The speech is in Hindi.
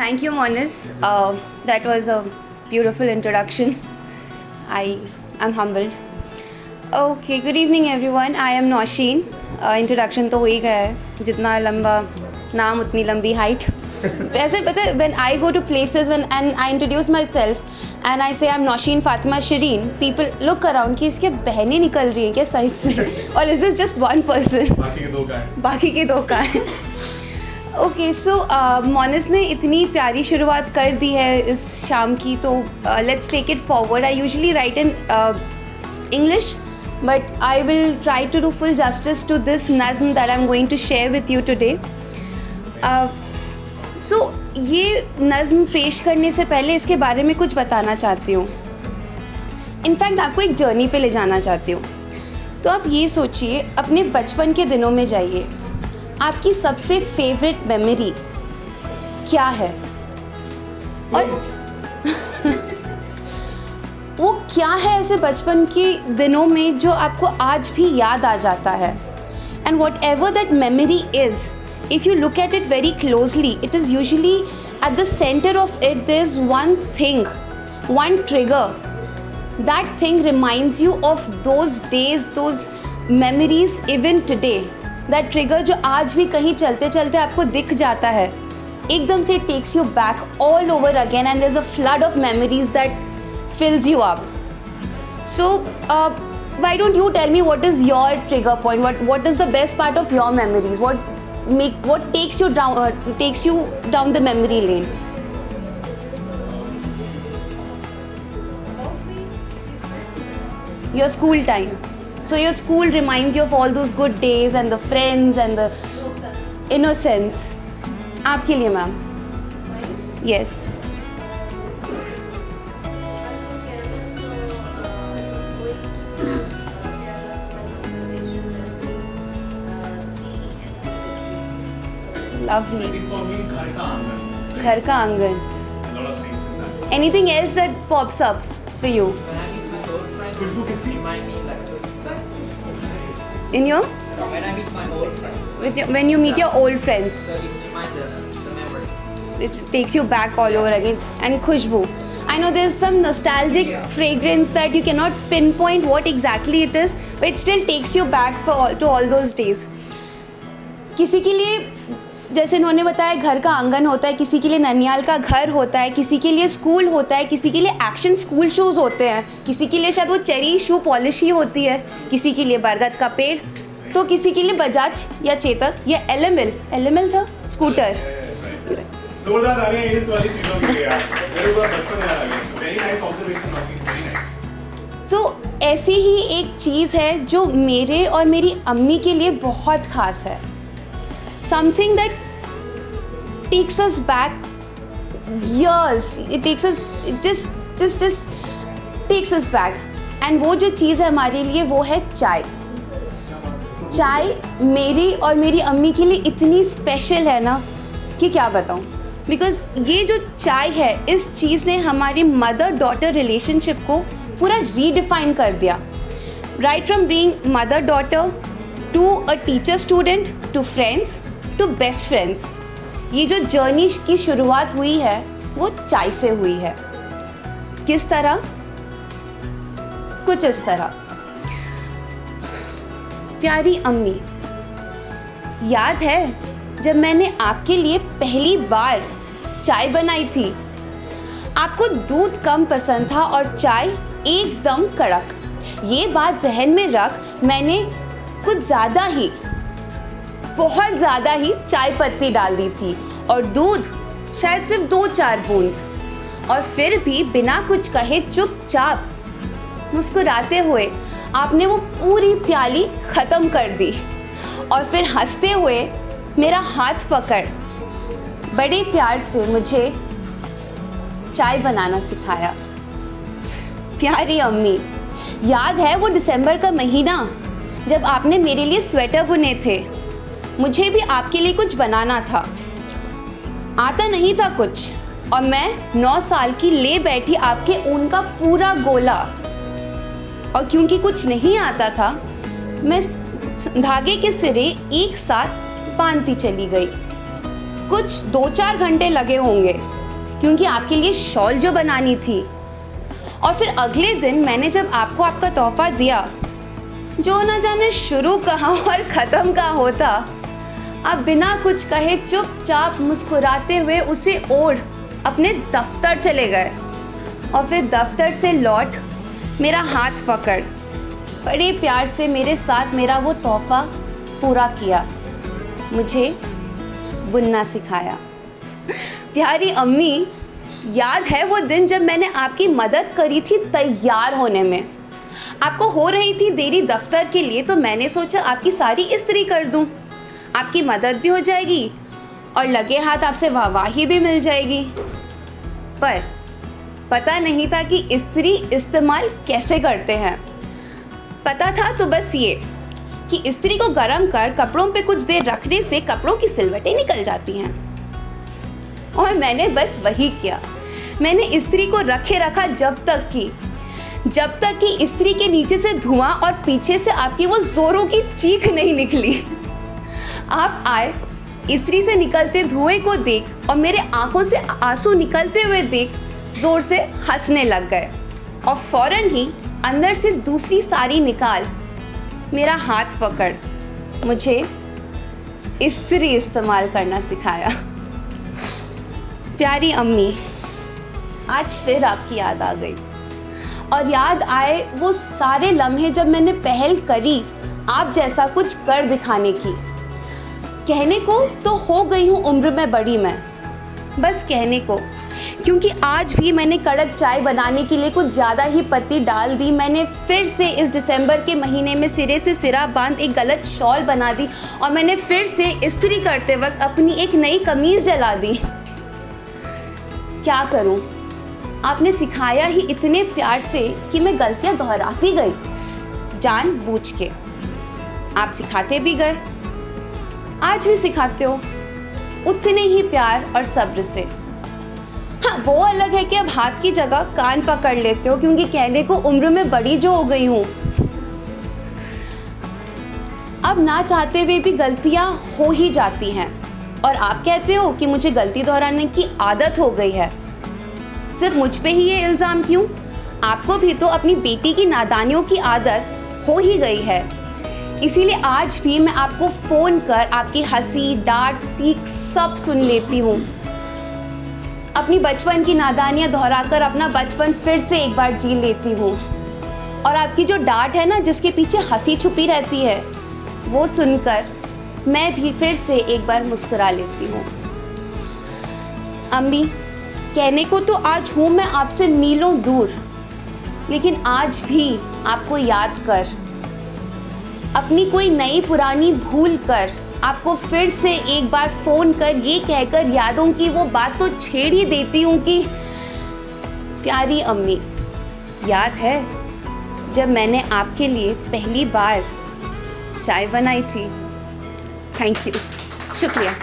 Thank you, Monis. That was a beautiful introduction. I am humbled. Okay, good evening everyone. I am Nausheen. Introduction तो हो ही गया है, जितना लंबा नाम उतनी लंबी height. वैसे पता है, when I go to places and I introduce myself and I say I'm Nausheen Fatima Shireen, people look around कि इसके बहनें निकल रही हैं क्या साइड से, और is this just one person? बाकी के दो का है. ओके सो मोनिस ने इतनी प्यारी शुरुआत कर दी है इस शाम की, तो let's take it forward. I usually write in English, but I will try to do full justice to this नज़्म that I am going to share with you today. So ये नज़्म पेश करने से पहले इसके बारे में कुछ बताना चाहती हूँ. इनफैक्ट आपको एक जर्नी पे ले जाना चाहती हूँ. तो आप ये सोचिए, अपने बचपन के दिनों में जाइए. आपकी सबसे फेवरेट मेमोरी क्या है, और वो क्या है ऐसे बचपन के दिनों में जो आपको आज भी याद आ जाता है. And whatever that memory is, if you look at it very closely, it is usually at the centre of it there is one thing, one trigger. That thing reminds you of those days, those memories even today. That trigger जो आज भी कहीं चलते चलते आपको दिख जाता है, एकदम से takes you back all over again, and there is a flood of memories that fills you up. So why don't you tell me what is your trigger point, what is the best part of your memories, what takes you down the memory lane? Your school time. So your school reminds you of all those good days and the friends and the innocence. आपके लिए मैम. Yes. Lovely. घर का आंगन. Anything else that pops up for you? In your? When I meet my old friends. When you meet your old friends. So it's remind the memory. It takes you back all over again. And khushbu. I know there's some nostalgic fragrance that you cannot pinpoint what exactly it is, but it still takes you back to all those days. किसी के लिए, जैसे उन्होंने बताया, घर का आंगन होता है, किसी के लिए ननियाल का घर होता है, किसी के लिए स्कूल होता है, किसी के लिए एक्शन स्कूल शूज़ होते हैं, किसी के लिए शायद वो चेरी शू पॉलिश ही होती है, किसी के लिए बरगद का पेड़, तो किसी के लिए बजाज या चेतक या एलएमएल था स्कूटर. तो ऐसी ही एक चीज़ है जो मेरे और मेरी अम्मी के लिए बहुत ख़ास है. Something that takes us back years. It just takes us back. And वो जो चीज़ है हमारे लिए, वो है चाय. चाय मेरी और मेरी अम्मी के लिए इतनी स्पेशल है ना कि क्या बताऊँ. बिकॉज ये जो चाय है, इस चीज़ ने हमारी मदर डॉटर रिलेशनशिप को पूरा रीडिफाइन कर दिया. Right from being mother daughter to a teacher student to friends to best friends. ये जो जर्नी की शुरुआत हुई है वो चाय से हुई है. किस तरह? कुछ इस तरह. प्यारी अम्मी, याद है जब मैंने आपके लिए पहली बार चाय बनाई थी? आपको दूध कम पसंद था और चाय एकदम कड़क. ये बात जहन में रख मैंने कुछ ज़्यादा ही, बहुत ज़्यादा ही चाय पत्ती डाल दी थी और दूध शायद सिर्फ 2-4 बूंद. और फिर भी बिना कुछ कहे चुपचाप मुस्कुराते हुए आपने वो पूरी प्याली ख़त्म कर दी. और फिर हंसते हुए मेरा हाथ पकड़ बड़े प्यार से मुझे चाय बनाना सिखाया. प्यारी अम्मी, याद है वो दिसंबर का महीना जब आपने मेरे लिए स्वेटर बुने थे? मुझे भी आपके लिए कुछ बनाना था. आता नहीं था कुछ, और मैं 9 साल की ले बैठी आपके ऊन का पूरा गोला. और क्योंकि कुछ नहीं आता था, मैं धागे के सिरे एक साथ बांधती चली गई. कुछ 2-4 घंटे लगे होंगे क्योंकि आपके लिए शॉल जो बनानी थी। और फिर अगले दिन मैंने जब आपको आपका तोहफा दिया, जो ना जाने शुरू कहाँ और ख़त्म कहाँ होता, आप बिना कुछ कहे चुपचाप मुस्कुराते हुए उसे ओढ़ अपने दफ्तर चले गए। और फिर दफ्तर से लौट मेरा हाथ पकड़ बड़े प्यार से मेरे साथ मेरा वो तोहफा पूरा किया, मुझे बुनना सिखाया। प्यारी अम्मी, याद है वो दिन जब मैंने आपकी मदद करी थी तैयार होने में? आपको हो रही थी देरी दफ्तर के लिए, तो मैंने सोचा आपकी सारी इस्त्री कर दूं, आपकी मदद भी हो जाएगी और लगे हाथ आपसे वाहवाही भी मिल जाएगी। पर पता नहीं था कि इस्त्री इस्तेमाल कैसे करते हैं। पता था तो बस ये कि इस्त्री को गर्म कर कपड़ों पे कुछ देर रखने से कपड़ों की सिलवटें निकल जाती हैं। और मैंने बस वही किया। मैंने इस्त्री को रखे रखा जब तक कि इस्त्री के नीचे से धुआं और पीछे से आपकी वो जोरों की चीख नहीं निकली। आप आए, इस्त्री से निकलते धुएं को देख और मेरे आंखों से आंसू निकलते हुए देख जोर से हंसने लग गए और फौरन ही अंदर से दूसरी साड़ी निकाल मेरा हाथ पकड़ मुझे इस्त्री इस्तेमाल करना सिखाया। प्यारी अम्मी, आज फिर आपकी याद आ गई और याद आए वो सारे लम्हे जब मैंने पहल करी आप जैसा कुछ कर दिखाने की। कहने को तो हो गई हूँ उम्र में बड़ी मैं, बस कहने को, क्योंकि आज भी मैंने कड़क चाय बनाने के लिए कुछ ज़्यादा ही पत्ती डाल दी। मैंने फिर से इस दिसंबर के महीने में सिरे से सिरा बांध एक गलत शॉल बना दी और मैंने फिर से इस्त्री करते वक्त अपनी एक नई कमीज जला दी। क्या करूं? आपने सिखाया ही इतने प्यार से कि मैं गलतियां दोहराती गई जानबूझ के। आप सिखाते भी गए, आज भी सिखाते हो उतने ही प्यार और सब्र से। हाँ, वो अलग है कि अब हाथ की जगह कान पकड़ लेते हो, क्योंकि कहने को उम्र में बड़ी जो हो गई हूँ। अब ना चाहते हुए भी गलतियाँ हो ही जाती हैं और आप कहते हो कि मुझे गलती दोहराने की आदत हो गई है। सिर्फ मुझ पे ही ये इल्ज़ाम क्यों? आपको भी तो अपनी बेटी की नादानियों की आदत हो ही गई है। इसीलिए आज भी मैं आपको फ़ोन कर आपकी हंसी, डांट, सीख सब सुन लेती हूँ। अपनी बचपन की नादानियाँ दोहराकर अपना बचपन फिर से एक बार जी लेती हूँ। और आपकी जो डांट है ना, जिसके पीछे हंसी छुपी रहती है, वो सुनकर मैं भी फिर से एक बार मुस्कुरा लेती हूँ। अम्मी, कहने को तो आज हूँ मैं आपसे मीलों दूर, लेकिन आज भी आपको याद कर, अपनी कोई नई पुरानी भूल कर आपको फिर से एक बार फ़ोन कर ये कहकर यादों की वो बात तो छेड़ ही देती हूँ कि प्यारी अम्मी, याद है जब मैंने आपके लिए पहली बार चाय बनाई थी? थैंक यू, शुक्रिया।